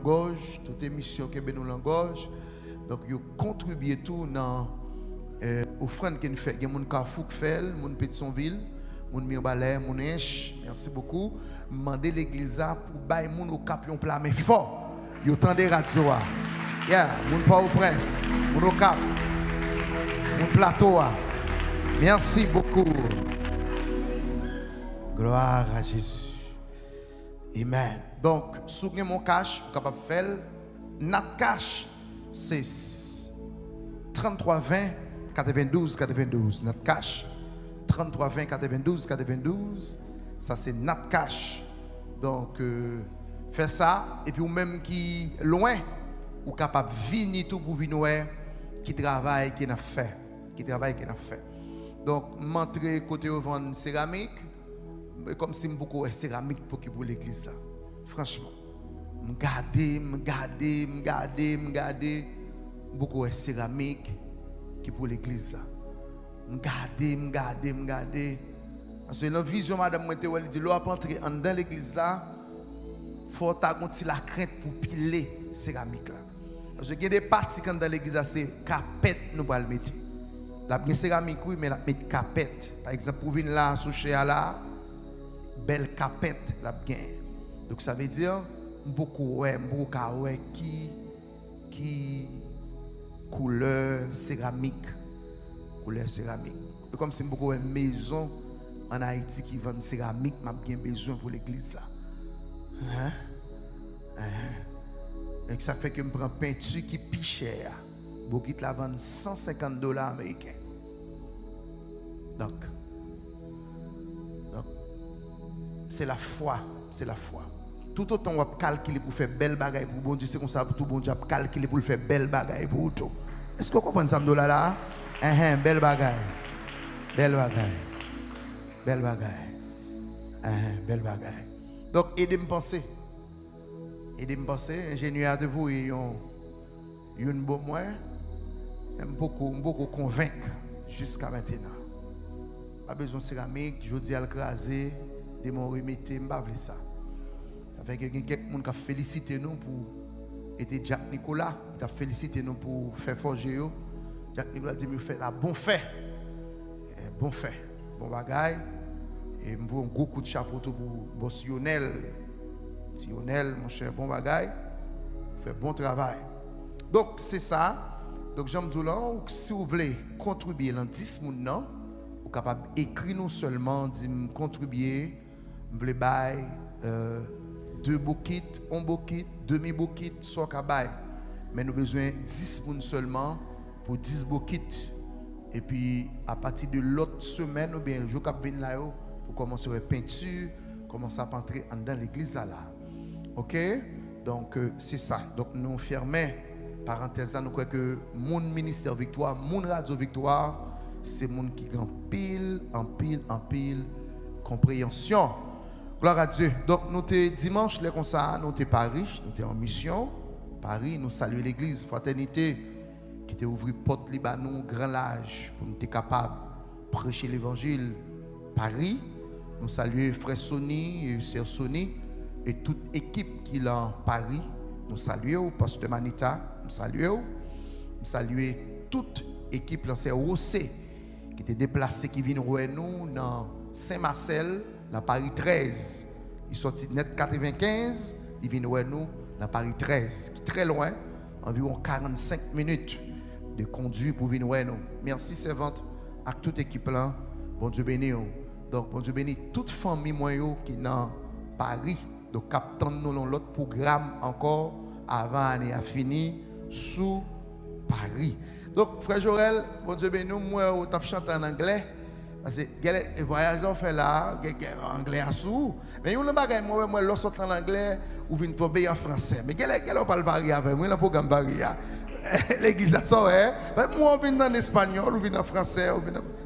gorge, toute émission qui est nous la gorge. Donc, vous contribuez tout dans l'offrande que nous faisons. Il y a des gens qui fait, des Pétionville, des gens qui balai, des gens Inch. Merci beaucoup. Demandez l'église pour bailler les gens au cap, un plat, mais fort. Vous entendez radio. Yeah, les gens au prince, les gens au cap, les plateau. Merci beaucoup. Gloire à Jésus. Amen. Donc, si vous avez mon cash, vous êtes capable de faire. Notre cash, c'est 33 20 92 92. Notre cash, 33 20 92 92. Ça, c'est notre cash. Donc, faites ça. Et puis, vous même qui loin, vous êtes capable de venir tout pour venir qui travaille, qui n'a fait. Qui travaille, qui n'a fait. Donc, m'entrer côté au vendre céramique. Comme si beaucoup de céramique pour l'église. Franchement, me garder beaucoup de céramique qui pour l'église. Me garder. Parce que la vision, madame, elle dit, l'on va entrer dans l'église là, il faut avoir la crainte pour piler céramique là. Parce qu'il y a des parties dans l'église, c'est capette nous allons mettre. La céramique, oui, mais la mettre capette. Par exemple, pour venir là, sous chez là, belle capette la bien. Donc ça veut dire beaucoup qui couleur céramique. Et comme c'est beaucoup de maison en Haïti qui vendent céramique, m'a bien besoin pour l'église là. Et ça fait que je prends peinture qui est plus cher. Beaucoup la vendent $150 américains. Donc c'est la foi. Tout autant on va calculer pour faire belle bagaille pour bon Dieu, c'est comme ça pour tout bon Dieu calculer pour faire belle bagaille pour tout. Est-ce que vous comprenez ça là? Belle bagaille. Belle bagaille. Donc aidez-moi penser. Ingénieur de vous et une bonne moyen. Beaucoup convaincre jusqu'à maintenant. Pas besoin de céramique, je dis à le craser. De mon remettre, je ne sais pas ça. Ça fait que quelqu'un qui a félicité nous pour être Jack Nicolas, qui a félicité nous pour faire forger. Jack Nicolas dit qu'il fait un bon fait. Bon bagaille. Et je veux un gros coup de chapeau pour boss Lionel. Lionel, mon cher, bon bagaille. Fait bon travail. Donc, c'est ça. Donc, j'aime dire là, si vous voulez contribuer dans 10 personnes, vous êtes capable d'écrire nous seulement, de contribuer. Vous voulez bailler 2 bouquets, 1 bouquet, demi-bouquet, soit qu'à bailler. Mais nous avons besoin de 10 personnes seulement pour 10 bouquets. Et puis, à partir de l'autre semaine, ou bien le jour qui vient là, pour commencer la peinture, commencer à entrer dans l'église là. OK? Donc, c'est ça. Donc, nous fermons, parenthèse là, nous croyons que mon ministère Victoire, mon radio Victoire, c'est mon qui gagne en pile compréhension. Gloire à Dieu. Donc, nous sommes dimanche, comme ça, nous sommes Paris, nous sommes en mission. Paris, nous saluons l'église, fraternité, qui a ouvert porte Libanon, grand large, pour nous être capables de prêcher l'évangile. Paris, nous saluons frère Sony et sœur Sony, et toute équipe qui est en Paris. Nous saluons pasteur Manita, nous saluons toute équipe, c'est Rossé, qui était déplacé, qui vient nous dans Saint-Marcel, dans Paris 13. Il sortit net 95, il vient nous dans Paris 13, qui est très loin, environ 45 minutes de conduire pour venir nous. Merci servante à toute équipe là. Bon Dieu béni. Donc bon Dieu béni toute famille moyo qui est dans Paris. Donc captant nous dans l'autre programme encore avant l'année a fini sous Paris. Donc frère Jorel, bon Dieu béni moi on t'a chanté en anglais. Parce que les voyages qu'on fait là, en anglais à sous. Mais il y a un bagage, moi, lorsque je en anglais, ou vient tomber en français. Mais quel est le barrière avec moi, le programme barrière. L'église à ça, hein. Moi, on vient en espagnol, ou vient en français.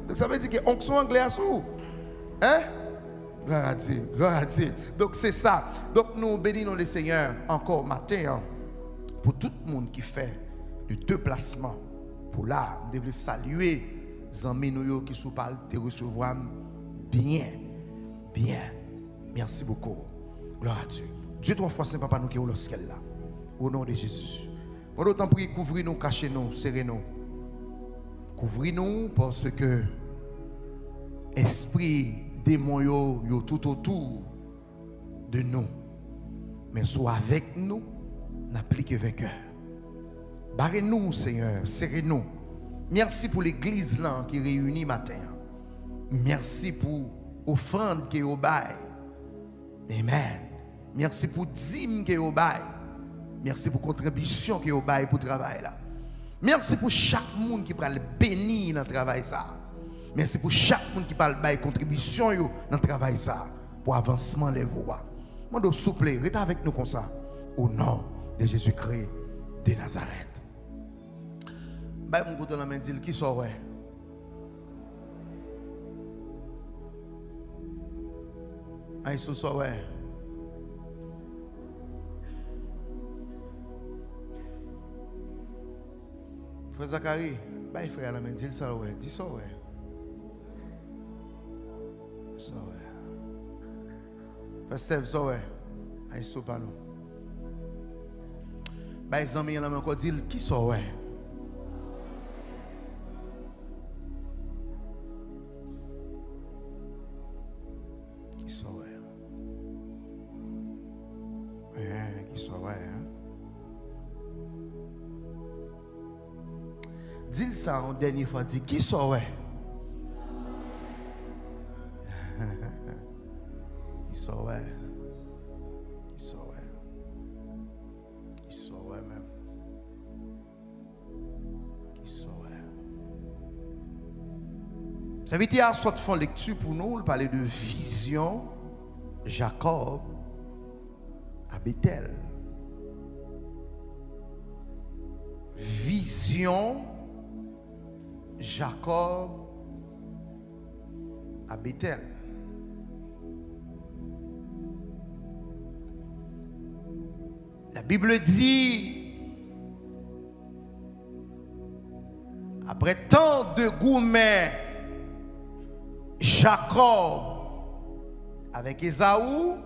Donc ça veut dire qu'on sont anglais à sous. Hein? Gloire à Dieu, gloire à Dieu. Donc c'est ça. Donc nous bénissons le Seigneur encore matin, hein, pour tout le monde qui fait de déplacement. Pour là, nous devons saluer. Amis nous qui sont parlent te recevoir bien. Merci beaucoup. Gloire à Dieu. Dieu 3 fois Saint Papa nous qui est au ciel là. Au nom de Jésus. Pour d'autant prie, couvrez-nous, cachez-nous, serrez-nous. Couvrez-nous parce que esprit démon yo tout autour de nous. Mais soit avec nous, n'applique vainqueur. Barrez-nous, Seigneur, serrez-nous. Merci pour l'église là qui réunit matin. Merci pour l'offrande qui est au bail. Amen. Merci pour dîme qui est au bail. Merci pour contribution qui est au bail pour le travail là. Merci pour chaque monde qui parle béni dans le travail ça. Merci pour chaque monde qui parle bail contribution dans le travail ça pour avancement les voies. Mando souple, restez avec nous comme ça au nom de Jésus-Christ de Nazareth. Bail mon côté la main dit qui sort ouais. Aïe sort ouais. Frère Zacharie, bah frère à la main, dis ça ouais, dis ça ouais. Ça ouais. Frère Steve, ça ouais. Aïe so pas nous. Bah les amis à la main encore dit qui ça ouais. Qui ça ouais. Qui ça ouais. Dis ça en dernière fois, dis qui ça ouais. Qui ça ouais. Qui ça ouais. Qui ça ouais même. Qui ça ouais. Ça veut dire soit font lecture pour nous, parler de vision Jacob à Bethel. Vision Jacob à Bethel. La Bible dit, après tant de gourmets, Jacob avec Ésaü,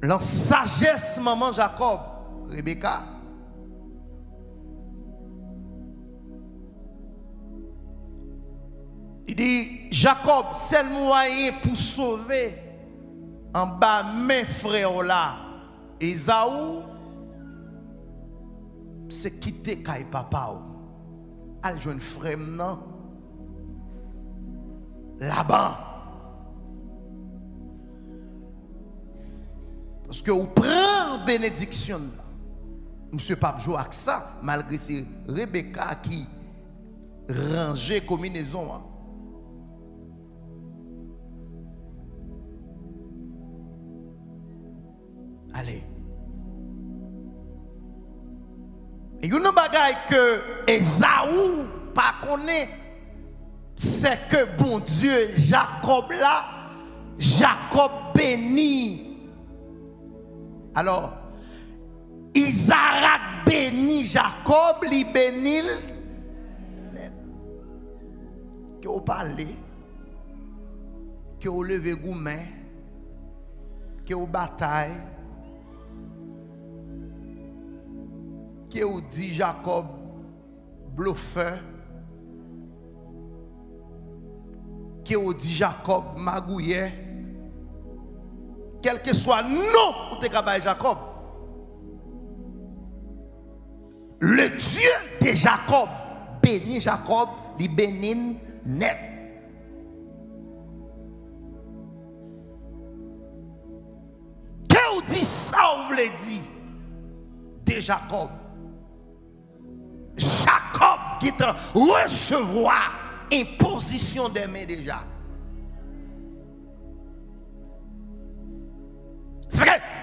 la sagesse maman Jacob, Rebecca, il dit Jacob, c'est le moyen pour sauver en bas mes frères là. Ésaü, c'est quitter Kay papa. Al joindre frère non là-bas. Parce que vous prenez bénédiction. Monsieur Pape joue avec ça, malgré c'est Rebecca qui rangeait combinaison. Allez. Et il y a une bagaille que Ésaü pas connaît, c'est que bon Dieu, Jacob là, Jacob béni. Alors, Isaac bénit Jacob, il bénit. Que vous parlez, que vous levez gourmet, que vous bataille, que vous dit Jacob bluffeur, que vous dit Jacob magouillet. Quel que soit non pour te cabaye Jacob. Le Dieu de Jacob bénit Jacob, il bénit net. Que vous dit ça, vous voulez dire de Jacob. Jacob qui te recevoir imposition des mains déjà.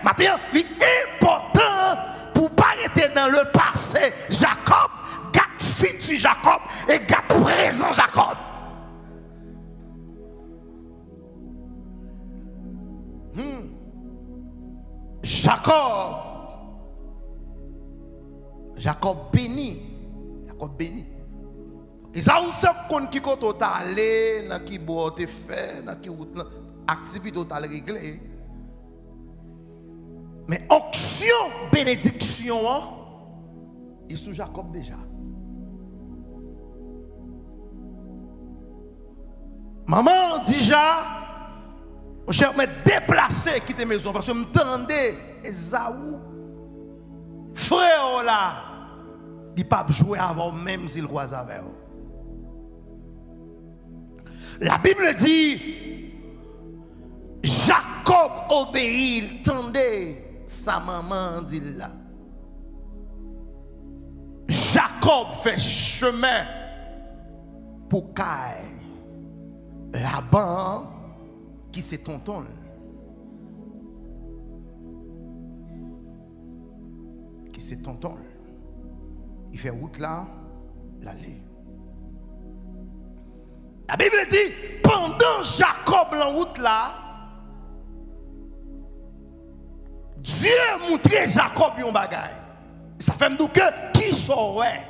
Maintenant, il est important pour ne pas rester dans le passé. Jacob, garde futur Jacob et garde présent Jacob. Jacob béni. Jacob béni. Esaou c'est qu'on qui côté allé, dans qui bois te fait, dans qui route activité totale réglée. Mais onction, bénédiction, il est sous Jacob déjà. Maman déjà, je vais me déplacer, quitter maison parce que je m'entendais Esaou, frère là, il ne peut pas jouer avant même s'il croise avec vous. La Bible dit, Jacob obéit, il tendait sa maman dit là. Jacob fait chemin pour Caï. Laban qui c'est tonton. Qui c'est tonton. Il fait route là, l'aller. La Bible dit, pendant Jacob en route là, Dieu montrait Jacob un bagage. Ça fait me dire que qui saurait.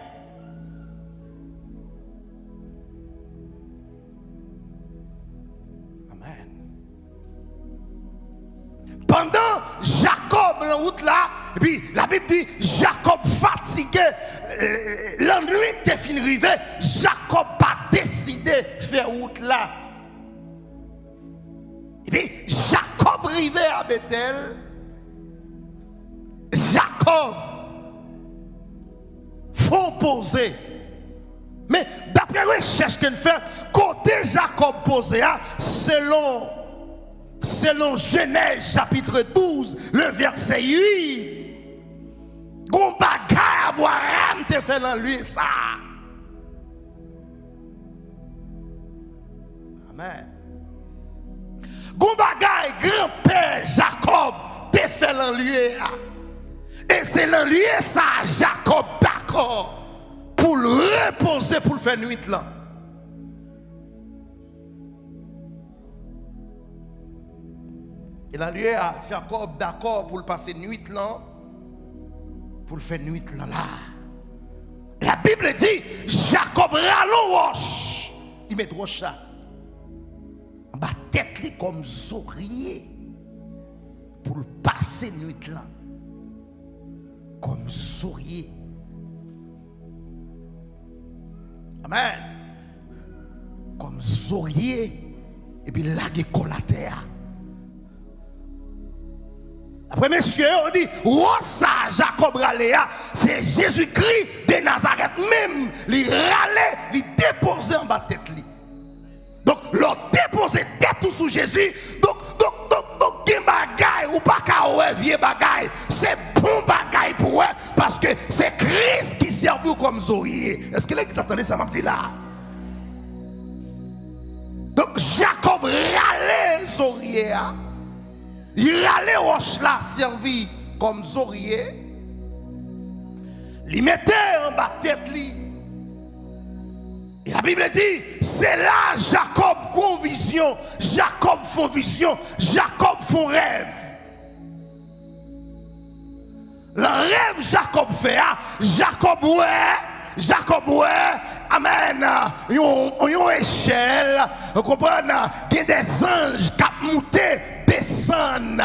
Amen. Pendant Jacob en route là, et puis la Bible dit, Jacob fatigué, l'ennui était fini arrivé, Jacob a décidé de faire route là. Et puis Jacob arrivé à Bethel, Jacob faut poser. Mais d'après la recherche qu'on fait, côté Jacob posé, selon Genèse chapitre 12, le verset 8, Gon bagay Abraham te fait dans lui ça. Amen. Gon bagay grand-père Jacob te fait dans lui. Et c'est dans lui ça Jacob d'accord pour le reposer pour le faire nuit là. Et dans lui Jacob d'accord pour le passer nuit là. Pour le faire nuit là. La Bible dit Jacob ralon roche. Il met roche là. En bas tête li comme zorier. Pour le passer nuit là. Comme zorier. Amen. Comme zorier. Et puis là il colle à terre. Après, messieurs, on dit, oh ça, Jacob Raléa, c'est Jésus-Christ de Nazareth même. Il râlait, il déposait en bas de tête. Donc, l'on déposait tête sous Jésus. Donc, gen bagay ou pas qu'à vieux bagay, c'est bon bagay pour eux, parce que c'est Christ qui servait comme Zoïe. Est-ce que l'église attendait ça m'a dit là? Donc, Jacob râlait Zoïe. Il allait roche là servi comme zorier. Il mettait en bas de tête li. Et la Bible dit, c'est là Jacob font vision, Jacob font vision, Jacob font rêve. Le rêve Jacob fait, Jacob ouais, amen, yon échelle, vous comprenez, il y a des anges qui montent, descendent,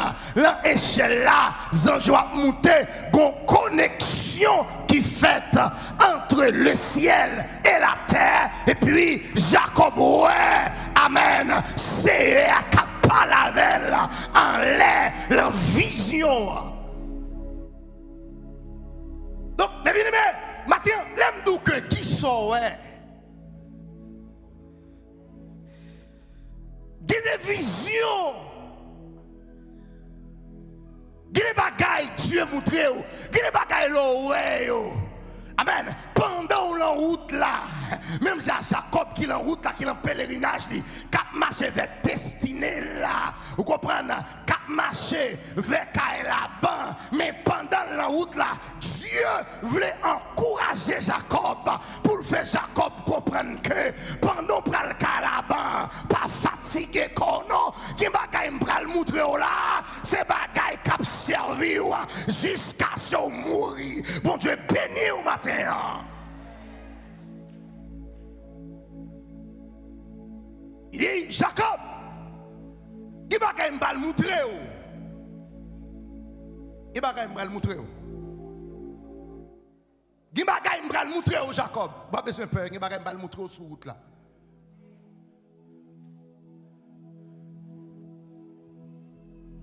l'échelle là, les anges ont monté, une connexion qui fait entre le ciel et la terre, et puis Jacob ouais, amen, c'est à Capalavel, en l'air, la vision. Donc, mes bien-aimés, maintenant, l'aime que qui sont, il y a des visions, il y a des bagailles, Dieu montre, il y a des bagailles, amen. Pendant la route là, même Jacob qui est en route là, qui est en pèlerinage, qui a marché vers destinée là, vous comprenez, qui a marché vers Laban, mais pendant la route là, Dieu voulait encourager Jacob pour faire Jacob comprendre que pendant que le Laban, pas fatigué qu'on a, qui bagaille m'pral montrer là, c'est bagaille qui a servi jusqu'à ce mourir. Bon Dieu béni au matin. Il dit, Jacob, il va quand même le montrer. Il va quand même le montrer. Il va quand même le montrer, Jacob. Pas besoin de peur, il va quand même le montrer sur la route là.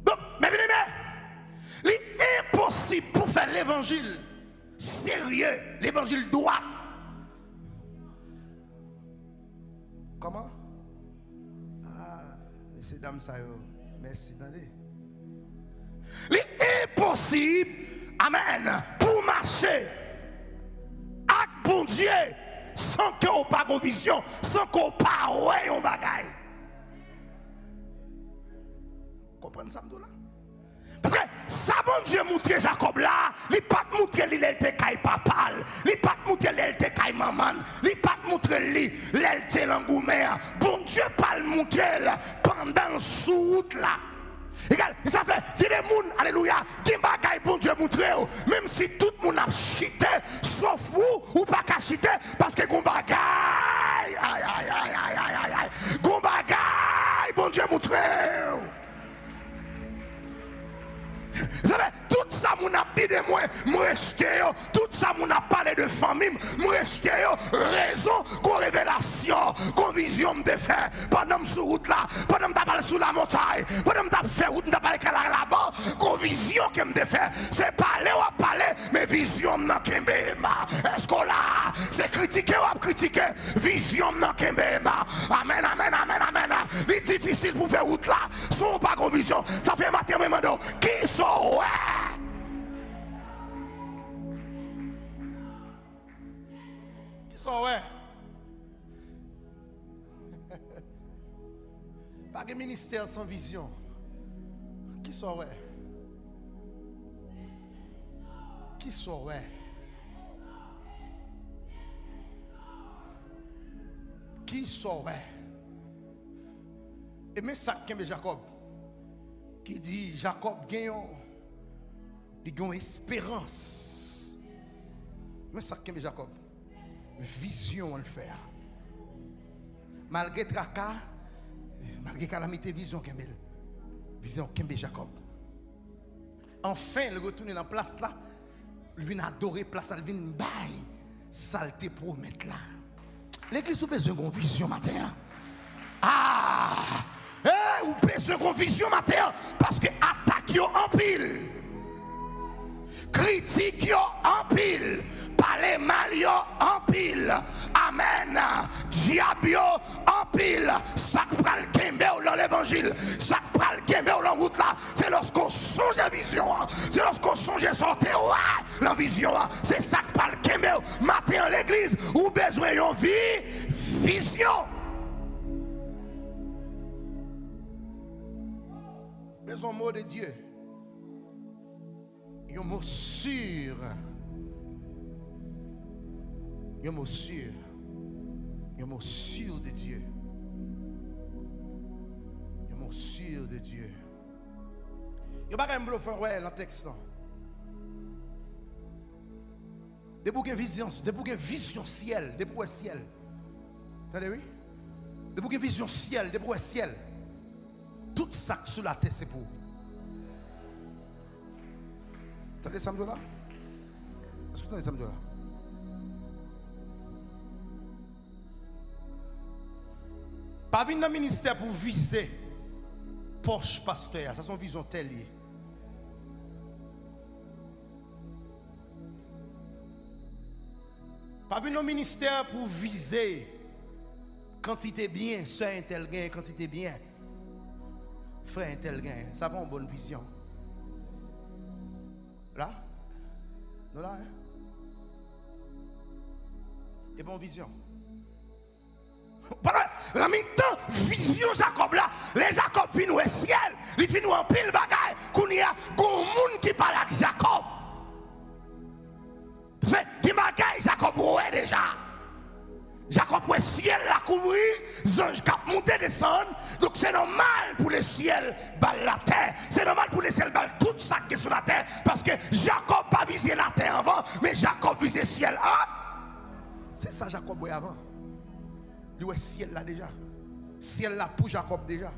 Donc, mais bien aimé, il est impossible pour faire l'évangile sérieux, l'évangile droit. Comment? Ah, messieurs, dames, ça y est. Merci, attendez. Il est impossible, amen, pour marcher avec bon Dieu sans qu'on n'ait pas de vision, sans qu'on n'ait pas de bagaille. Vous comprenez ça, là? Parce que ça, bon Dieu montre Jacob là, il n'a pas montré l'élté caille papal, il n'a pas montré l'élté caille maman, il n'a pas montré l'élté langoumé. Bon Dieu pas le montrer pendant sous route là. Regarde, ça fait, il y a des gens, alléluia, qui bagaille bon Dieu montré, même si tout le monde a chité, sauf vous, ou pas qu'à chiter, parce que gon bagaille, aïe, aïe, aïe, aïe, aïe, aïe, gon bagaille, bon Dieu montré. Vous savez, tout ça, mon a dit de moi, moi tout ça, mon a parlé de famille, moi raison, qu'on révélation, qu'on vision de faire, pendant sur route là, pendant que parlé sur la montagne, pendant que fait route, parlé là-bas, qu'on vision que me faire, c'est parler ou parler, mais vision n'a qu'un béma. Est-ce qu'on là, c'est critiquer ou critiquer, vision n'a qu'un béma. Amen, amen, amen, amen. C'est difficile pour faire route là, sans pas qu'on vision, ça fait matin, même qui sont ouais. Qui sont ouais. Pas de ministère sans vision. Qui sont ouais. Qui sont ouais. Qui sont ouais. Et mais ça qui est Jacob qui dit Jacob gagne une espérance. Mais ça qui est Jacob vision on le fait. Malgré tracas, malgré calamité, vision Kembel. Vision Kembe Jacob. Enfin, il retourne dans la place là. Il vient adorer place, il vient bailler. Saleté pour mettre là. L'église a besoin d'une vision matin. Ah! Ou besoin d'une vision matin parce que attaque en pile. Critique en pile. Parler mal en pile. Amen. Diable en pile. Ça pral kembe dans l'évangile. Ça pral kembe dans route là. C'est lorsqu'on songe à vision. C'est lorsqu'on songe à sortir la vision. C'est ça pral kembe matin en l'église ou besoin de vision. Besoin mot de Dieu. Un mot sûr. Un mot sûr. Un mot sûr de Dieu. Un mot sûr de Dieu. Il n'y a pas de bluffeur dans le texte. Depuis une vision, depuis une vision ciel, depuis un ciel. Attendez, oui? Depuis une vision ciel, depuis un ciel. Tout ça sur la terre, c'est pour. Attendez, Samdo là? Est-ce que vous entendez Samdo là? Pas venir dans le ministère pour viser Porsche pasteur, ça c'est une vision telle. Pas venir dans le ministère pour viser quantité bien, soeur intel gain, quantité bien, frère intel gain, ça pas une bonne vision. Là? Non là? Hein? Et bonne vision. La mi-temps, vision Jacob là, les Jacob finissent au ciel, ils finissent en pile bagaille, qu'on y a un monde qui parle avec Jacob. C'est qui bagaille Jacob ouais déjà. Jacob ouais ciel la couvrir, ange cap monter descendre, donc c'est normal pour le ciel balle la terre, c'est normal pour le ciel balle tout ça qui est sur la terre, parce que Jacob pas visé la terre avant, mais Jacob visé le ciel. Ah! C'est ça Jacob ouais avant. Le ciel là déjà. Ciel là pour Jacob déjà.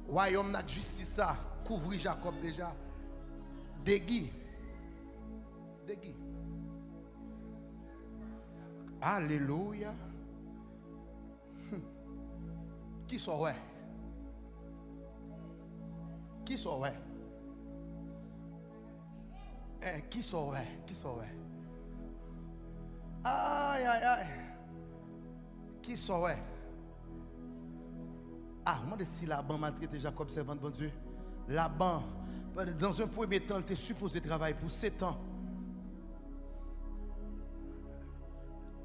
Royaume n'a justice ça, couvrir Jacob déjà. Dégui. Alléluia. Qui sont ouais? Qui sont ouais? Qui sont ouais? Qui sont ouais? Aïe. Qui sont ouais? Ah, moi, si Laban maltraité Jacob, servant de bon Dieu. Laban, dans un premier temps, il était supposé travailler pour 7 ans.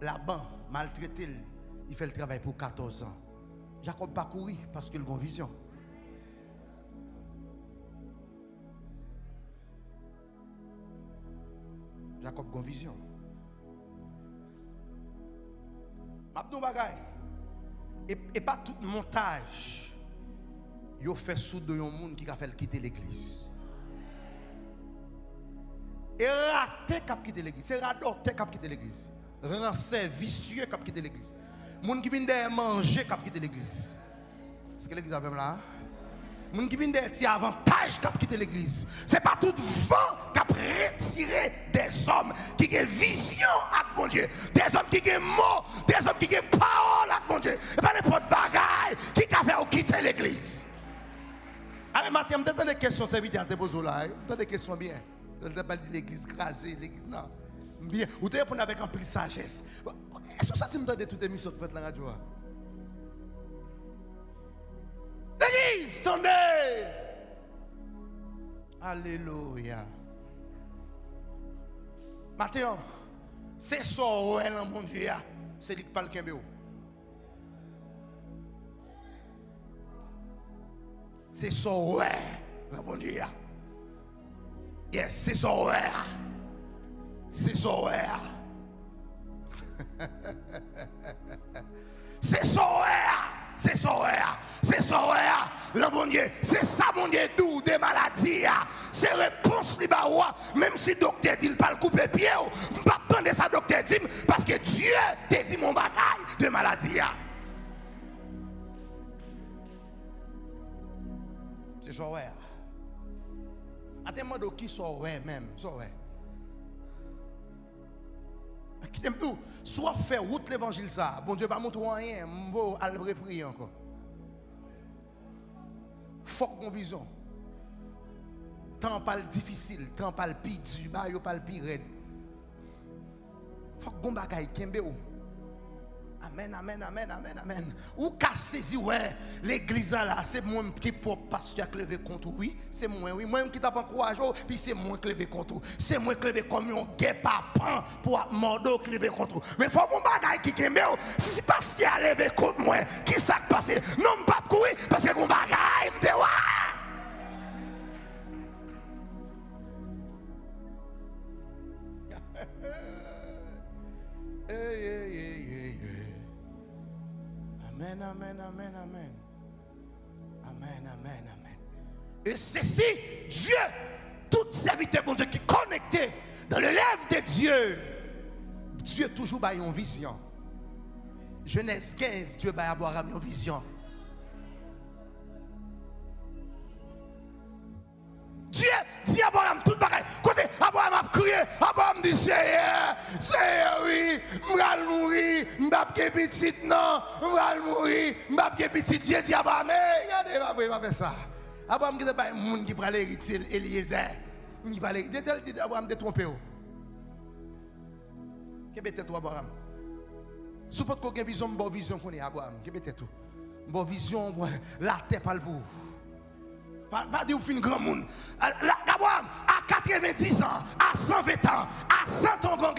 Laban, maltraité, il fait le travail pour 14 ans. Jacob pas courir parce qu'il a une vision. Jacob a une vision. Abdou Bagay. Et pas tout montage. Il fait sous de un monde qui a fait quitter l'église. Et raté qui a quitté l'église. C'est radoté qui a quitté l'église. Rancé, vicieux qui a quitté l'église. Moun qui vient de manger qui a quitté l'église. Est-ce que l'église a même là? Moun qui vient de tirer avantage qui a quitté l'église. C'est pas tout vent qui a retiré des hommes qui ont vision avec mon Dieu. Des hommes qui ont mots, des hommes qui ont parole avec mon Dieu. Et pas n'importe bagaille qui a fait quitter l'église. Allez, Mathieu, je me donne des questions, serviteur, te pose là. Je me donne des questions bien. Je ne pas dire l'église crasée, l'église. Non. Bien. Vous devez répondre avec un peu de sagesse. Est-ce que ça tu me donnes toute émission que vous faites la radio? L'église, attendez. Alléluia. Mathieu, c'est ça, mon Dieu. C'est lui qui parle Kembéo. C'est ça, ouais, la bon Dieu. Yes, c'est ça, ouais. C'est ça, ouais. C'est ça, ouais. C'est ça, ouais. C'est ça, ouais. La bon Dieu. C'est ça, mon Dieu, tout des maladies. C'est réponse libre. Même si le docteur dit qu'il ne pas le couper pied, je ne peux pas prendre ça, docteur dit, parce que Dieu t'a dit mon bagaille de maladie. C'est ça, ouais. Attends-moi de qui sont ouais même. Ça, ouais. Qui t'aime tout. Soit faire route l'évangile ça. Bon Dieu, pas montrer rien. M'vo aller prier encore. Faut qu'on vision. Temps pas difficile, temps pas le pire du bas, yo pas le pire raide. Faut qu'on bagaille kembe ou. Amen, amen, amen, amen, amen. Ou qu'à saisir, ouais, l'église là, c'est moi qui pour pasteur qui levé contre oui, c'est moi, oui, moi qui t'a pas encouragé, puis c'est moi qui levé contre, c'est moi qui levé comme un guet-papan pour mordo qui levé contre. Mais faut mon bagaille qui kembe, si c'est pasteur a levé contre moi, qui ça passé? Non, pas courir parce que mon bagaille me dit Amen, amen, amen, amen. Amen, amen, amen. Et ceci, Dieu, tout serviteur, mon Dieu, qui est connecté dans le lèvre de Dieu, Dieu toujours a une vision. Genèse 15, Dieu va avoir une vision. Dieu dit à Abraham tout pareil. Côté Abraham a crié, Abraham dit Seigneur, oui, m'val mourir, m'bap ke petit non, m'val mourir, m'bap ke petit. Dieu dit à Abraham, regardez, va faire ça. Abraham qui est pas un monde qui parle héritier Eliezer. Il parle dit Abraham de tromper. Que bête toi Abraham. Suppose qu'on a vision, bonne vision qu'on est Abraham. Que bête tout. Bonne vision, la terre pas le bout. Pas dire fin grand monde. Abraham, à 90 ans, à 120 ans, à 100 ans,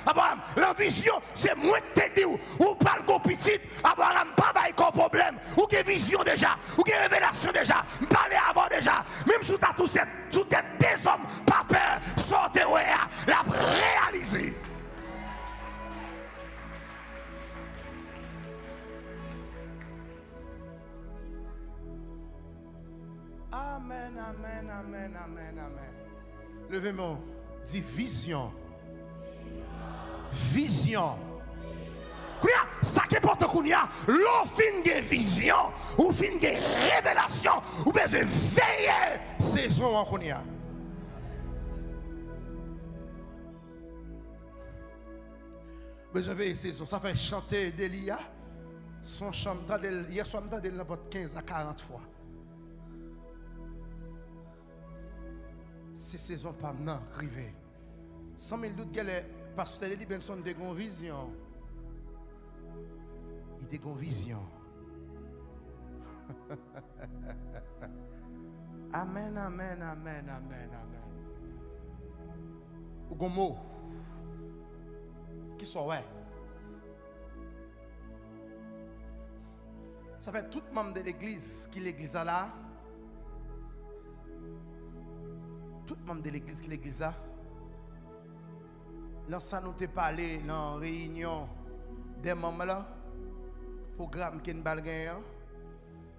Abraham, la vision, c'est moi qui te dis, ou pas le petit, Abraham, pas de problème, ou qui vision déjà, ou qui révélation déjà, parler avant déjà, même si tu as tout des hommes, pas peur, sortez, la réaliser. Amen, amen, amen, amen, amen. Levez-moi. Dis vision. Vision. ça qui porte qu'on y a, l'on fin de vision, ou fin de révélation, ou bien de veiller saison qu'on y a. Besoin de veiller saison, ça fait chanter Delia. Son chant, hier soir, je me 15 à 40 fois. C'est saison pas non, arrivé. Sans mille doute que le pasteur Eli Benson a une vision. Il a une vision. Amen, amen, amen, amen, amen. Ou un mot qui sont ouais. Ça fait tout membre de l'église qui l'église là. Tout membre de l'église qui l'église là. Lorsque nous t'ai parlé dans la réunion des membres là, programme qui est une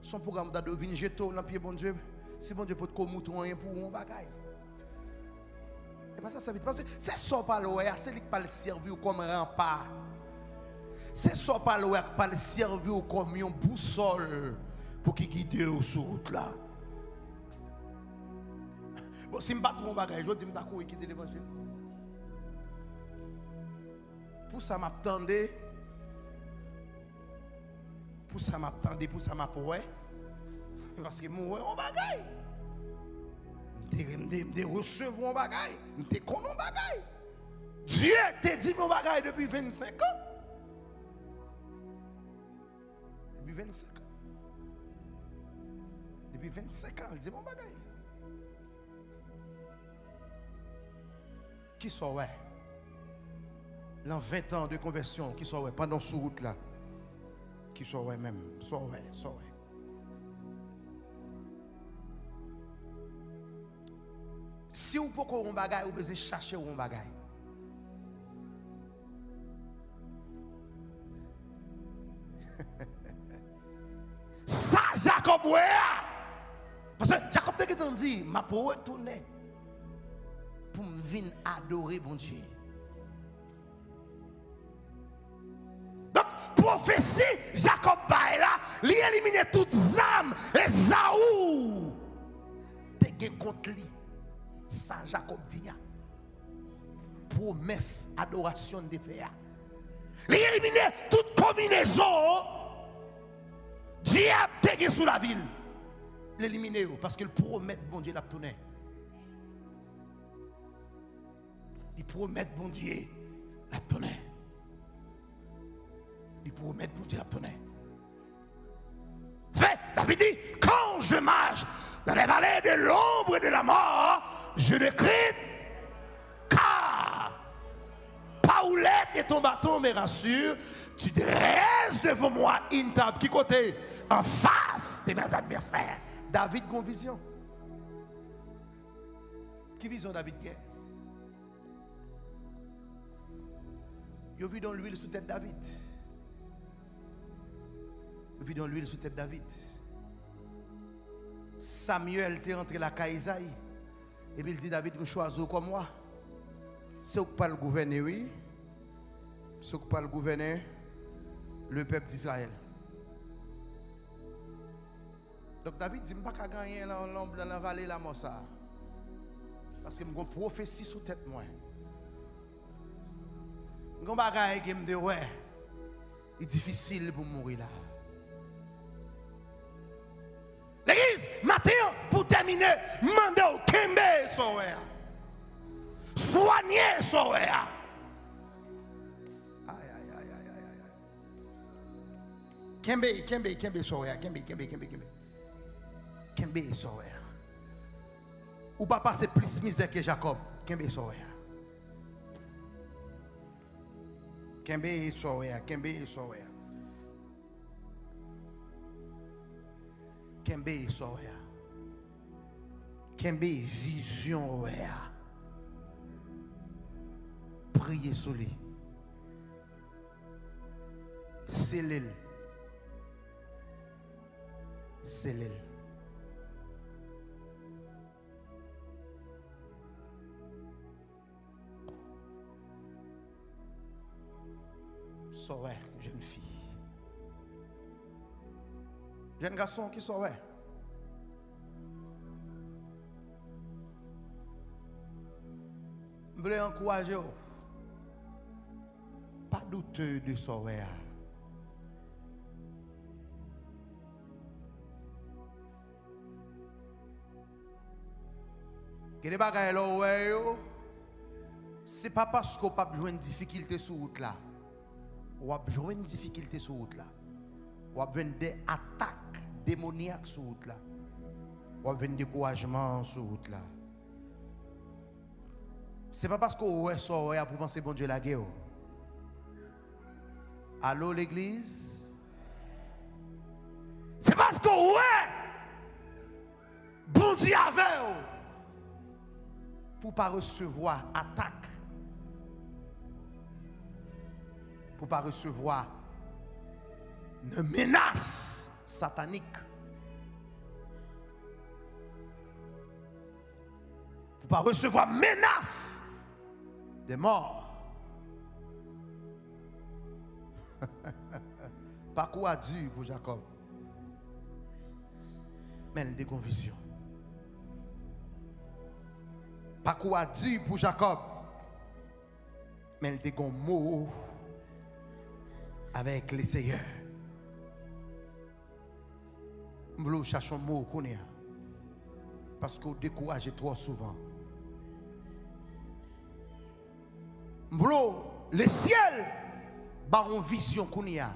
son programme de venir jeter dans le pied bon Dieu. Si bon Dieu peut te commuter rien pour un bagaille. Et pas ça vite parce que c'est ça pas le c'est lui qui pas le servir comme rempart. C'est ça pas le pas le servir comme une boussole pour qui guide sur route là. Bon si me battre mon bagaille, je dis me d'accord quitter l'évangile. Pour ça m'attendait. Pour ça m'attendait, pour ça m'approuait. Parce que moi on bagaille. Me recevoir mon bagaille, me connais mon bagaille. Dieu t'a dit mon bagaille depuis 25 ans. Depuis 25 ans. Depuis 25 ans, il dit mon bagaille. Qui sont ouais? Dans 20 ans de conversion, qui sont ouais? Pendant ce route là. Qui sont ouais même? Soit ouais, soit ouais. Si vous pouvez un bagage, vous devez chercher un bagage. Ça, Jacob, ouais. Parce que Jacob, dès qu'il dit, ma pour retourner pour me venir adorer mon Dieu. Donc, prophétie, Jacob là, il élimine toutes les âmes et Saoul. T'es contre lui. Ça, Jacob dit, promesse, adoration de faire. Il élimine toute combinaison. Diable dégué sous la ville. L'éliminer parce qu'il promet bon Dieu la tourner. Il promet bon Dieu la tourner. Il promet bon Dieu la tourner. David dit, quand je marche dans les vallées de l'ombre et de la mort, je ne crains car Paulette et ton bâton me rassure. Tu dresses devant moi une table qui côté en face de mes adversaires. David a une vision. Qui vision David a? Il a vu dans l'huile sous tête David. Il a vu dans l'huile sous tête David. Samuel était rentré la Kaïsaï. Et puis il dit David, me choisis comme moi. C'est pas le gouverner, oui. C'est pas le gouverner le peuple d'Israël. Donc David dit, je ne peux pas gagner l'ombre dans la vallée la mossa. Parce que je suis une prophétie sous tête moi. Je suis un bagage qui me dit, ouais, il est difficile pour mourir là. L'église, matin, pour terminer, mandez au Kembe Sower. Soignez Sower. Aïe, aïe, aïe, aïe, aïe. Kembe Sower. Kembe Sower. Ou pas passer plus misère que Jacob. Kembe Sower. Kembe Sower. Kembe Sower. Kembe Sower. Kembe vision Sower. Priez sur lui. C'est l'île. C'est l'île. Sauvé, jeune fille. Jeune garçon qui sauvé. Je voulais encourager. Pas douteux de sauver. Que les bagages là, c'est pas parce qu'on n'a pas besoin de difficultés sur route là. On a besoin de difficultés sur route là. On a besoin des attaques démoniaques sur route là. On a besoin de découragement sur route là. C'est pas parce qu'on est sauvé pour penser bon Dieu la guerre. Allô l'église? C'est parce qu'on est bon Dieu avec pour ne pas recevoir attaque, pour ne pas recevoir une menace satanique, pour ne pas recevoir menace de mort. Pas quoi dur pour Jacob, mais une déconviction. Pas quoi dur pour Jacob, mais il a un mot avec le Seigneur. Nous cherchons un mot qu'on est, parce qu'on décourage trop souvent. Le ciel a une vision qu'on y a.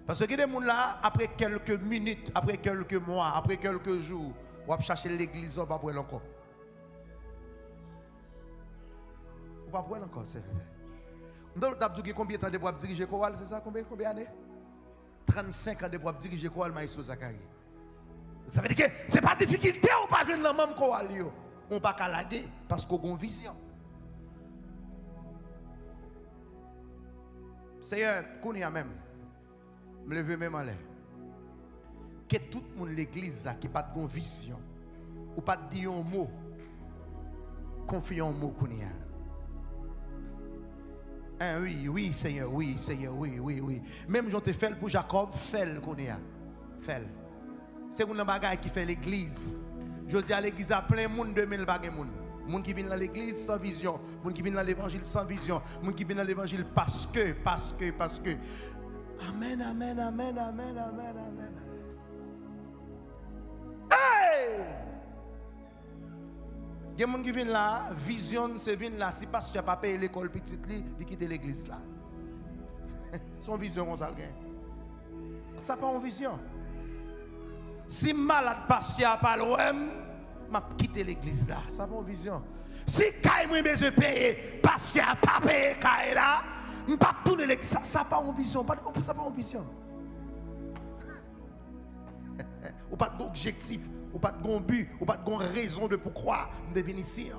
Parce que les gens là, après quelques minutes, après quelques mois, après quelques jours, on va chercher l'église, on va pas encore. On va pas encore, c'est vrai. Nous avons dit combien de temps de pour diriger Chorale, c'est ça? Combien d'années? 35 ans de pour diriger Chorale, Maïso Zakari. Ça veut dire que ce n'est pas difficulté ou pas jouer dans le même Chorale. On ne peut pas laguer parce qu'on a une vision. Seigneur, qu'on y a même. Je me lève même en l'air. Que tout le monde l'église qui n'a pas de vision, ou pas de dire un mot, confie un mot qu'on y a. Hein, oui, Seigneur, oui, oui. Même j'en te fait pour Jacob, fais-le qu'on y a. Fais-le. C'est une bagaille qui fait l'église. Je dis à l'église à plein monde 2000 bagages monde. Monde qui vient dans l'église sans vision, monde qui vient dans l'évangile sans vision, monde qui vient dans l'évangile parce que. Amen. Hey! Il y a des gens qui viennent là, vision, c'est venir là. Si parce que tu n'as pas payé l'école petite, il quitte l'église là. Son vision, on s'en gagne. Ça pas une vision. Si malade parce que tu n'as pas l'OM, m'a quitté l'église là. Ça pas une vision. Si Kaï m'a besoin de payer parce que tu n'as pas payé Kaï là, je ne vais pas tourner l'église. Ça pas une vision. Ça pas une vision. Ou pas d'objectif, ou pas de but, ou pas de raison de pourquoi nous devons ici.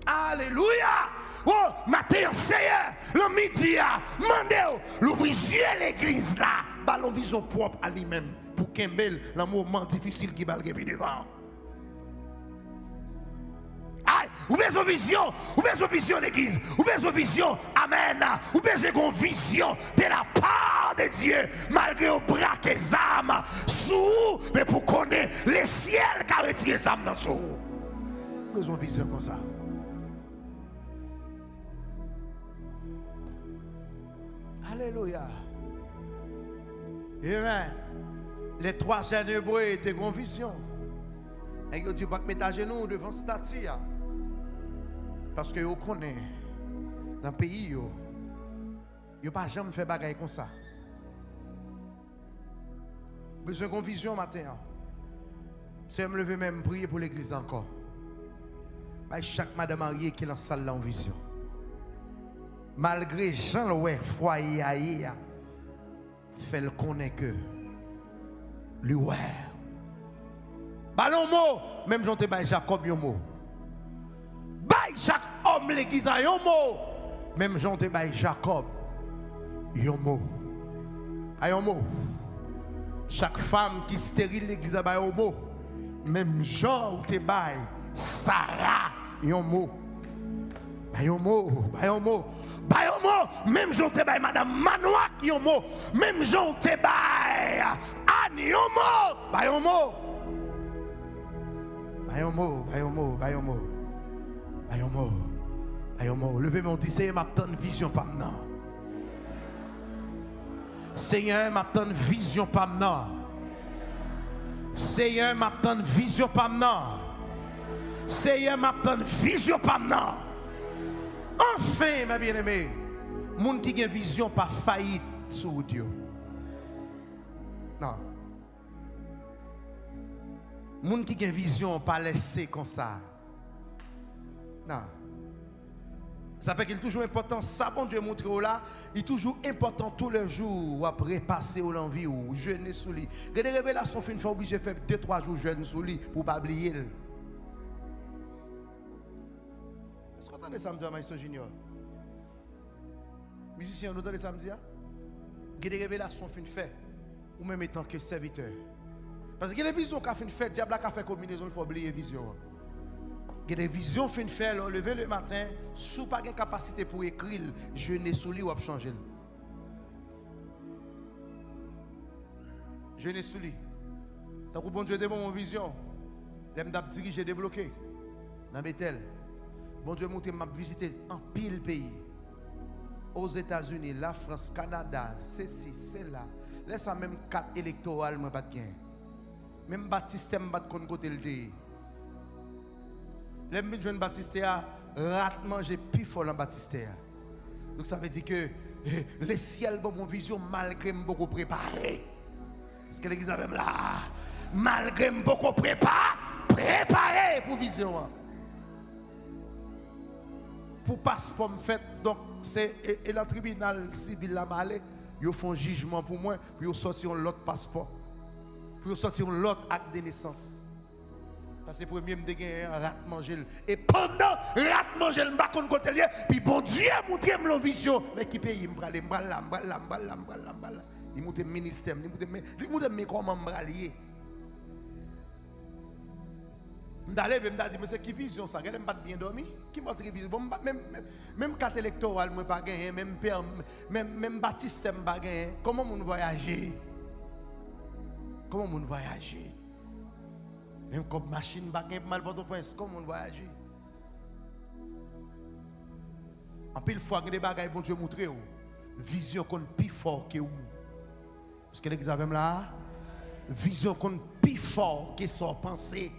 Alléluia! Oh, matin, Seigneur, le midi, mandez l'ouvrier l'église là, ballon vision propre à lui-même pour Kembel, le moment difficile qui va le devant. Aïe, ou bien une vision d'église, ou bien une vision, amen, ou bien une vision de la part de Dieu, malgré au bras que les âmes sous, mais pour connaître le ciel qui a retiré les âmes dans sous. Besoin de vision comme ça. Alléluia. Amen. Les trois jeunes hébreux étaient en vision. Et ils disent pas que mettre à genoux devant cette statue. Parce que vous connaissez, dans le pays, vous n'avez pas jamais fait bagaille comme ça. Besoin de vision matin. Si je me lève même prier pour l'église encore. Chaque madame mariée qui est dans la salle en vision. Malgré Jean le foyer aïe, fait le connaître que lui ouais. Ballon mot, même j'en te baille Jacob yon mot. Baille chaque homme l'église a yon mot. Même j'en te baille Jacob yon mot. A yon mot. Chaque femme qui stérile l'église a baille yon mot. Même Jean te baille Sarah yon mot. Bay un mot, bay un mot. Bay un mot, même j'en te bay madame Manoa qui un mot, même j'en te bay Annie un mot, bay un mot. Bay un mot, bay un mot, bay un mot. Bay un mot. Bay un mot. Levez mon dit Seigneur m'a donné vision pas maintenant. Seigneur m'a donné vision pas maintenant. Seigneur m'a donné vision pas maintenant. Seigneur m'a donné vision pas maintenant. Enfin, mes bien-aimés, moun qui a vision pas faillite sur Dieu. Non. Moun qui a vision pas laissé comme ça. Non. Ça fait qu'il est toujours important, ça bon Dieu montre là, il est toujours important tous les jours ou après passer au l'envie ou jeûner sous lui. Des révélations fin fois obligé faire 2-3 jours jeûne sous lui pour pas oublier. Est-ce que vous entendez samedi à Maïson Junior? Musicien, vous entendez samedi? Il y a des révélations fin fait ou même étant que serviteur. Parce que les visions qu'a fait fait, diable a fait combinaison, il faut oublier vision. Il y a des visions fin fait, lever le matin, sous pas de capacité pour écrire, jeûner sous lui ou changer. Jeûner sous lui. Tant que bon Dieu de mon vision, l'aime d'ab diriger débloqué dans Bethel. Bon Dieu monte m'a visité en pile pays. Aux États-Unis, la France, Canada, ceci, cela. Laisse ça même 4 électorales moi pas de gain. Même Baptiste m'a pas de côté le dé. Les jeunes Baptiste a rat manger plus fort en Baptiste. Donc ça veut dire que les ciels bon mon vision malgré beaucoup préparé. Parce que l'église même là malgré beaucoup préparé pour vision. Pour passeport me fait donc c'est et le tribunal civil là malé, ils font jugement pour moi puis ils sortir l'autre passeport. Puis ils sortir l'autre acte de naissance. Parce que premier me gagner rat manger et pendant rat manger me pas contre côté lié puis bon Dieu montre me vision mais qui paye me braler il monte ministère il monte me comment me braler m'd'aller me dit mais c'est qui vision ça elle pas bien dormi qui montre vision même carte électorale moi pas gagner même Baptiste me pas gagner comment mon voyager même comme machine bagay mal pour ton prince comment on voyager en pile fois que des bagages bon Dieu montrer vision qu'on plus fort que vous parce que l'église avait là vision qu'on plus fort que son pensée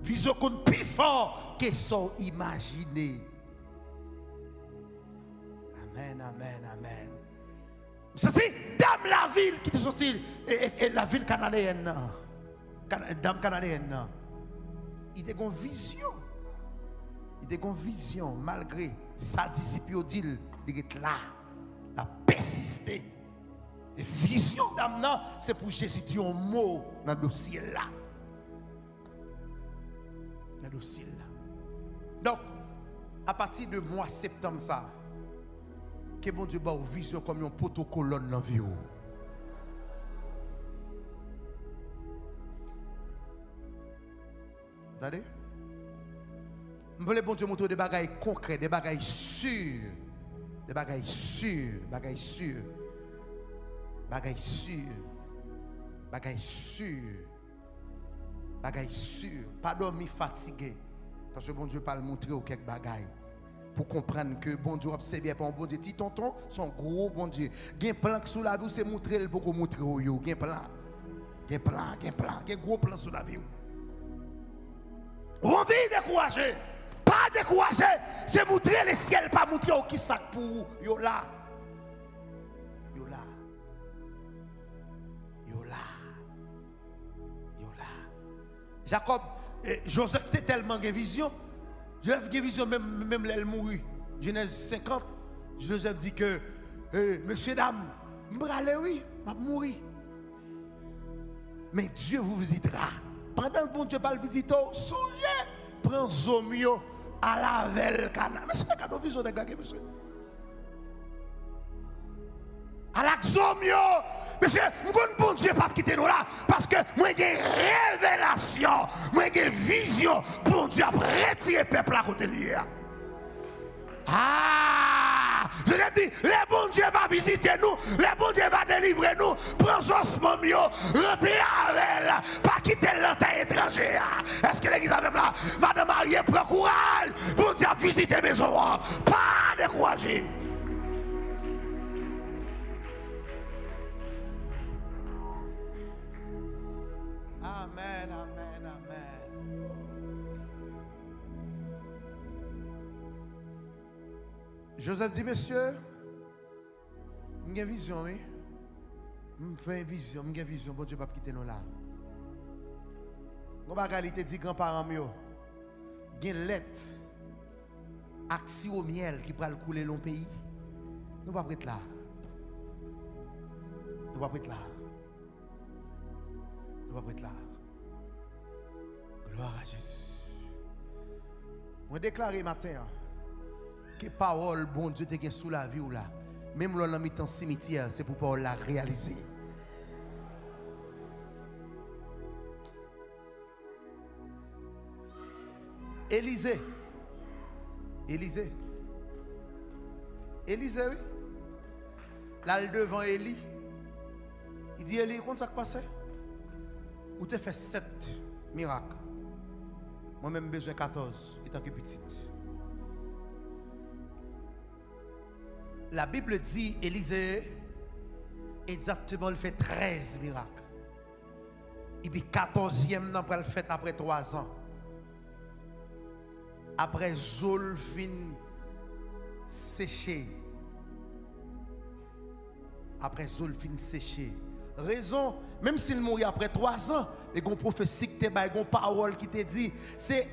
vision qu'on plus fort que son imaginer amen amen amen. C'est dame la ville qui est sortie, et la ville canadienne, dame canadienne, il a une vision. Il a une vision, malgré sa discipline, il est là, il a persisté. La vision dame, c'est pour Jésus dire un mot dans le dossier là. Dans le dossier là. Donc, à partir de mois septembre, ça. Que bon Dieu ba vision comme un protocole dans la vie. Attendez? Je veux bon Dieu montrer des bagailles concrets, des bagailles sûres. Des bagailles sûres, bagailles sûres. Bagailles sûres. Bagailles sûres. Bagailles sûres. Pas dormir fatigué. Parce que bon Dieu parle montrer aux quelques bagailles. Pour comprendre que bon Dieu observe pas un bon Dieu. Ti tonton, son gros bon Dieu. Gen plan sous la vie, c'est montrer pour montrer au yo. Gen plan. Gen gros plan sous la vie. On vit décourager. Pas décourager, c'est montrer le ciel, pas montrer au qui sac pour vous. Yo là. Yo là. Yo là. Yo là. Jacob, Joseph était tellement de vision. Joseph a vision même l'elle mourit. Genèse 50, Joseph dit que monsieur dame, m'brale oui, m'a mourir. Mais Dieu vous visitera. Pendant que bon Dieu pas le visiter, songez, prends Zomio à la velle canal. Mais c'est cadeau vision de gars monsieur. À la Zomio, monsieur, bon Dieu pas quitter nous là parce que moi j'ai révélation, moi j'ai vision, bon Dieu a retiré peuple à côté de lui. Ah, je l'ai dit, le bon Dieu va visiter nous, le bon Dieu va délivrer nous. Prends son momio, rentrez avec elle, pas quitter l'antenne étrangère. Est-ce que l'église a même là, Madame Marie, prends courage, bon Dieu a visité maison, pas décourager. Amen, amen, amen. Joseph dit, monsieur, j'ai une vision, oui. Je fais une vision, j'ai une vision, bon Dieu va quitter nous là. Je vais te dire, grands-parents, j'ai une lettre, action au miel qui va couler dans le pays. Nous ne pouvons pas être là. Nous ne pouvons pas être là. Nous ne pouvons pas être là. Gloire à Jésus. Je déclare matin que parole, bon Dieu, te sous la vie ou là. Même l'on a mis dans cimetière, c'est pour pouvoir la réaliser. Élisée. Élisée, oui. Là, devant Élie. Il dit, Élie, comment ça passe? Ou tu fait 7 miracles. Moi-même, besoin de 14, étant que petite. La Bible dit, Élisée, exactement, il fait 13 miracles. Et puis 14e, il fait après 3 ans. Après Zolfin séché. Après Zolfin séché. Raison, même s'il mourit après 3 ans, et qu'on prophétie qui te baille, qu'on parole qui te dit, c'est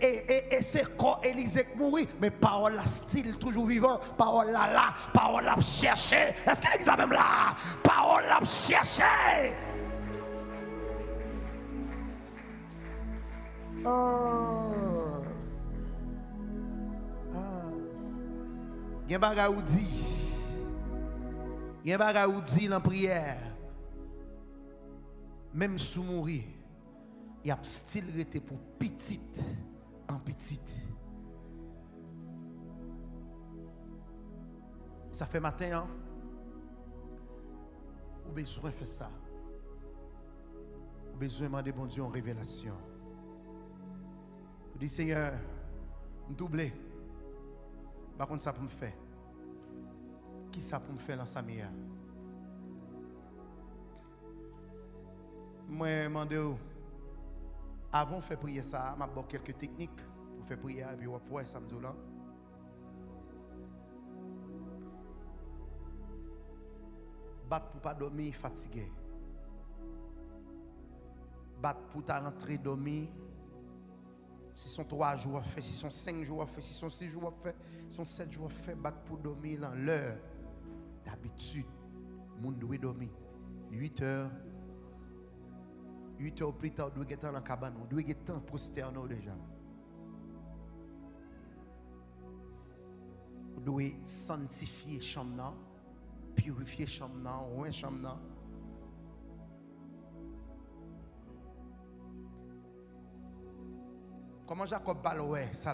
quand Élisée qui mourit, mais parole là style toujours vivant, parole là, parole là chercher. Est-ce que l'église a même là? Parole là chercher. Gen baga ou dit. Gen baga ou dit dans prière. Même sous mourir, il y a style été pour petite en petite. Ça fait matin, hein? Ou besoin de faire ça. Ou besoin de demander bon Dieu en révélation. Vous dites, Seigneur, me doubler. Par contre, ça pour me faire. Qui ça pour me faire dans sa meilleure? Moi, je demande, avant de faire prier ça, je vais quelques techniques pour faire prier et puis on va samedi là. Battre pour ne pas dormir fatigué. Battre pour ta rentrée dormir. Si sont 3 jours à faire, si sont 5 jours à faire, si sont 6 jours à faire, si sont 7 jours à faire, battre pour dormir dans l'heure. D'habitude, le monde doit dormir 8 heures. 8 heures plus tard, on doit être dans la cabane, on doit être temps prosterné déjà. On doit sanctifier chambre, purifier chambre, ouin chambre. Comment Jacob parle ça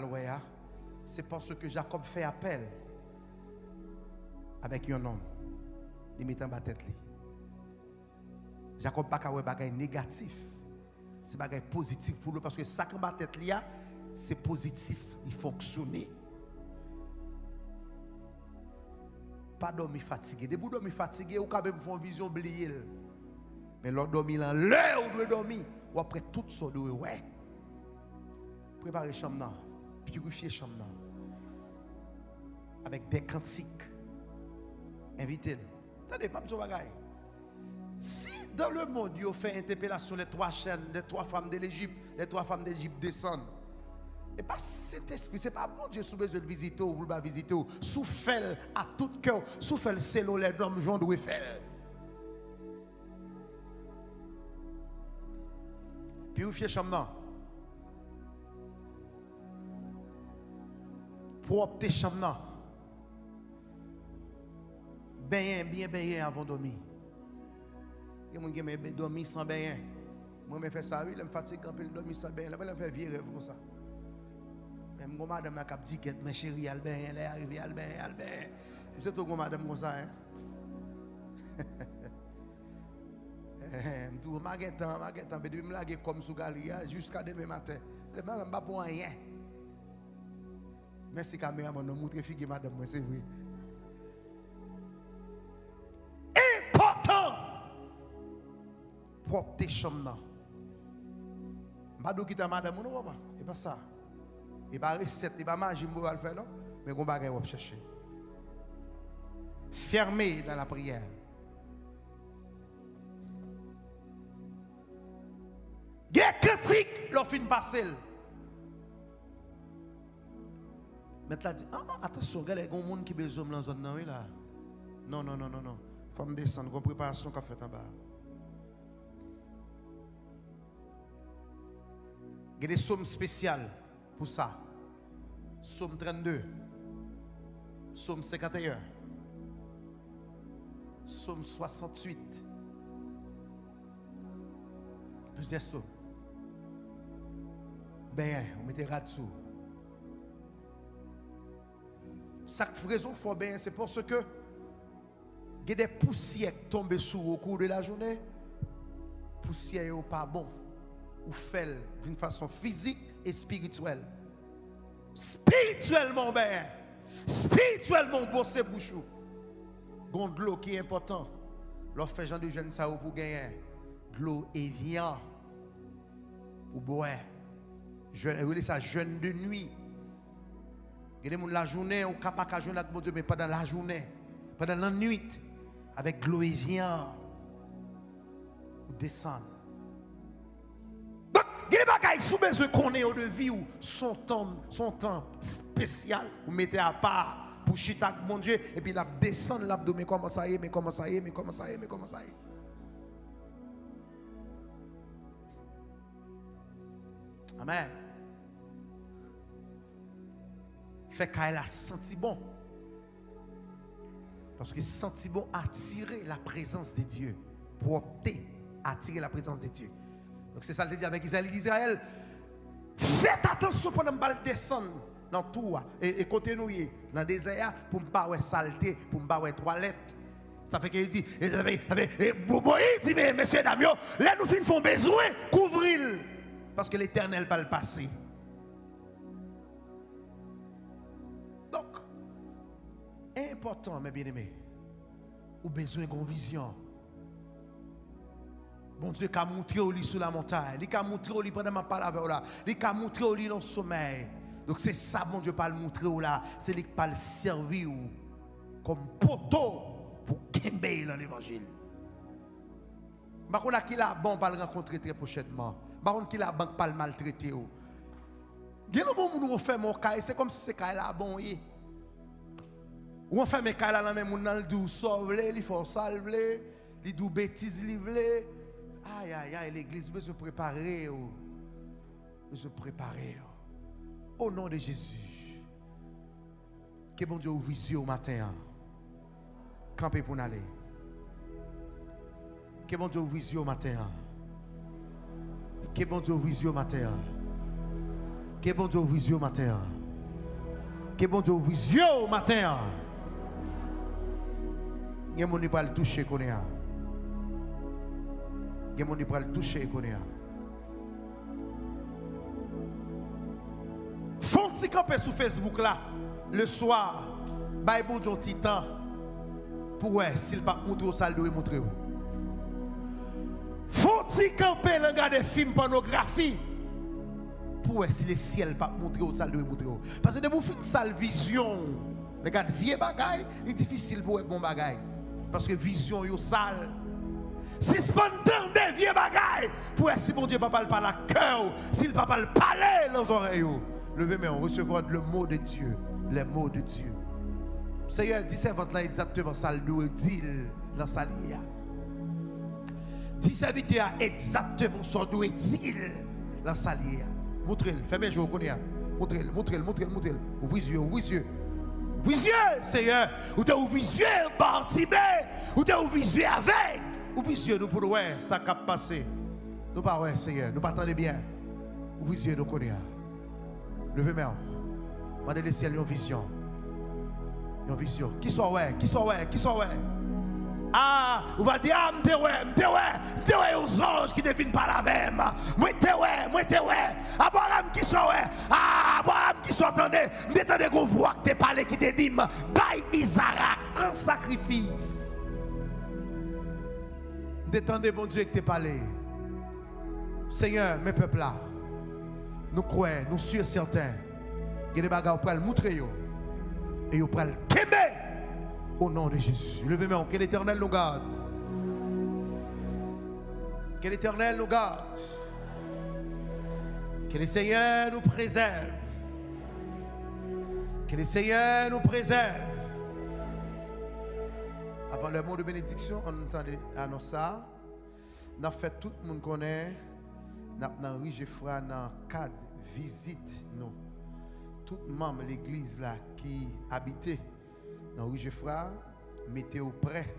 c'est parce que Jacob fait appel avec un homme. Il met en bas tête. Jacob n'a pas de bagage négatif. C'est un bagage positif pour lui parce que ça qui est tête c'est positif, il fonctionne. Pas dormir fatigué. Dès que vous dormir fatigué, vous pouvez faire une vision oubliée. Mais l'autre dormir là, l'heure où vous dormir, ou après tout ça, ouais. Préparez la chambre, purifiez la chambre. Avec des cantiques. Invitez-le. Attendez, pas de bagage. Si dans le monde, il fait interpellation les 3 chaînes, les 3 femmes de l'Égypte, les 3 femmes d'Égypte descendent. Et pas cet esprit, ce n'est pas bon Dieu sous besoin de visiter ou pas visiter ou sous fait à tout cœur, sous fait selon les normes Jean doit faire. Purifier chambre. Propre chambre. Bien avant de dormir. Il y a des gens qui dorment sans bain. Moi, je fais ça, oui, je me fatigue quand je dors sans bain. Je fais vieux rêve comme ça. Même quand madame a dit que mes chéris, Albin, elle est arrivée, Albin. Je sais tout comme madame comme ça. Je suis magasin, mais depuis que je me comme sous galerie jusqu'à demain matin. Je ne suis pas pour rien. Merci caméra, je montre figure madame, c'est vrai. Important! Propre tes chambres. Je ne vais pas madame, non, c'est pas ça. Il n'y a pas recette, il n'y a pas magie pour le faire, non? Mais on va chercher. Fermé dans la prière. Des critiques, leur fin passer. Maintenant, dit, attention, il y a des gens qui ont besoin de la zone là. Non. Il faut me descendre, une préparation qu'a fait en bas. Il y a des sommes spéciales pour ça. Somme 32, Somme 51, Somme 68. Plusieurs sommes. Ben, on mettait là-dessous. Chaque raison faut bien, c'est parce que il y a des poussières qui tombent sur au cours de la journée. Poussières n'est pas bon. Ou fait d'une façon physique et spirituelle. Spirituellement bien. Spirituellement bon c'est bouchou. Gon de l'eau qui est important. Lorsque fait gens de jeunes ça pour gagner. De l'eau et vient pour boire. Je ça jeûne de nuit. Il y a des gens la journée, on ne peut pas jeûner avec mon Dieu, mais pendant la journée, pendant la nuit, avec l'eau et vient, ou descend. Donc, il y a des bagailles sous besoin qu'on ait de vie ou son temps spécial, vous mettez à part pour chiter avec mon Dieu, et puis la descend l'abdomen, comment ça y est, mais comment ça y est. Amen. Fait qu'elle a senti bon. Parce que senti bon attirer la présence de Dieu. Pour opter à attirer la présence de Dieu. Donc c'est ça le dit avec Israël. Faites attention pour ne pas descendre dans tout. Et côté nous, dans le désert, pour ne pas avoir saleté, pour ne pas avoir toilette. Ça fait qu'il dit, Moïse dit, mais messieurs, dames, là nous finissons besoin, couvrir. Parce que l'Éternel va le passer. Donc, important, mes bien-aimés, ou besoin d'une vision. Bon Dieu, qui a montré au lit sous la montagne, il a montré au lit pendant ma parole avec là, il a montré au lit dans le sommeil. Donc, c'est ça, bon Dieu, pas le montrer au là, c'est lui qui pas le servir comme poteau pour Kembe dans l'évangile. Par contre, qui l'a bon, pas le rencontrer très prochainement. Par contre, qui l'a bon, pas le maltraiter. Il y a des gens qui ont fait mon cas, c'est comme si c'est cas là bon. Ou on fait mes cas là, dans le doux sauve, il faut salver, il doux bêtises, il veut. Aïe, l'église veut se préparer. Au nom de Jésus. Que bon Dieu ouvre les yeux au matin. Campez pour aller. Que bon Dieu ouvre les yeux au matin. Que bon Dieu ouvre les yeux au matin. Que bon Dieu ouvre les yeux au matin. Que bon Dieu ouvre les yeux au matin. Il y a des gens qui ne le toucher. Il y a des gens qui ne le toucher. Font-ils camper sur Facebook là, le soir, bah bon Dieu petit temps pour s'il pas montrer au salle de montrer. Faut-il camper le gars des films pornographie pour si le ciel pas montrer au salle de montrer. Parce que de vous faire une sale vision, les gars de vieux bagaille, il est difficile pour être bon bagaille. Parce que vision yo sale. Si spontan des vieux bagaille pour si mon Dieu papa parle à cœur, s'il papa parler dans les oreilles. Levez-moi, on recevra le mot de Dieu, les mots de Dieu. Seigneur, dis servante là exactement ça le dit dans sa lia. Dis serviteur exactement ça doit dire dans sa lia. Montrez-le, fais-moi je connais. Montrez-le. Ouvrez les yeux. Ouvrez les yeux, Seigneur. Ou t'as ouvert les yeux, Bartimée. Ou t'as ouvert les yeux avec. ouvrez les yeux nous pour ouais, ça qui a passé. Nous pas ouais, Seigneur, nous pas attendez bien. Ouvrez les yeux nous connaissons. Levez-moi. Mandez le ciel une vision. Une vision. Qui sont ouais, qui sont ouais, qui sont ouais. Ah, vous va dire, ah, m'te ouais, aux anges qui devinent pas la même. Moi te ouais. Ah, bon, qui sont ouais. Ah, bon, qui sont attendez. M'tendez qu'on voit que te parlé qui te dit, bail Isaac en sacrifice. M'tendez, bon Dieu, que te parlé. Seigneur, mes peuples là, nous croyons, nous sommes certains. Il y a des bagages pour le montrer et pour le t'aimer. Au nom de Jésus. Levez-moi, que l'Éternel nous garde. Que l'Éternel nous garde. Que le Seigneur nous préserve. Que le Seigneur nous préserve. Avant le mot de bénédiction, on entendait annoncer ça. Nous avons fait tout le monde connaît. Nous avons enregistré dans le cadre visite nous. Tout membre de l'église là qui habitait dans Rue Geoffroy, mettez-vous prêt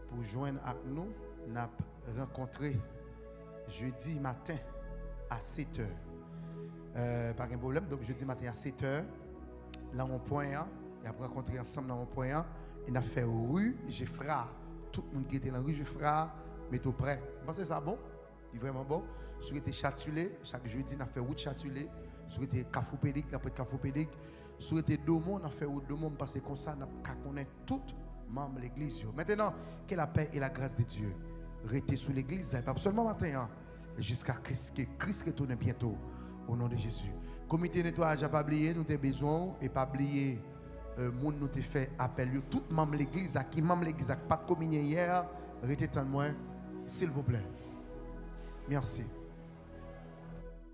pour joindre avec nous. Nous avons rencontré jeudi matin à 7h. Pas de problème, donc jeudi matin à 7h, dans mon point, nous avons rencontré ensemble dans mon point, et nous avons fait Rue Geoffroy. Tout le monde qui était dans Rue Geoffroy, mettez-vous prêt. Vous pensez ça bon? C'est vraiment bon. Si vous êtes Châtelet, chaque jeudi, nous avons fait route Châtelet. Si vous êtes Carrefour Pédic, nous avons fait Carrefour Pédic. Si vous êtes Domon, nous avons fait route Domon parce que comme ça, nous connaissons tous les membres de l'église. Maintenant, que la paix et la grâce de Dieu restez sous l'église, pas seulement matin, jusqu'à ce que Christ retourne bientôt, au nom de Jésus. Comité nettoyage n'a pas oublié, nous avons besoin, et pas oublier, monde nous a fait appel. Tout membre de l'église, qui membre de l'église, pas de communion hier, restez en moi, s'il vous plaît. Merci.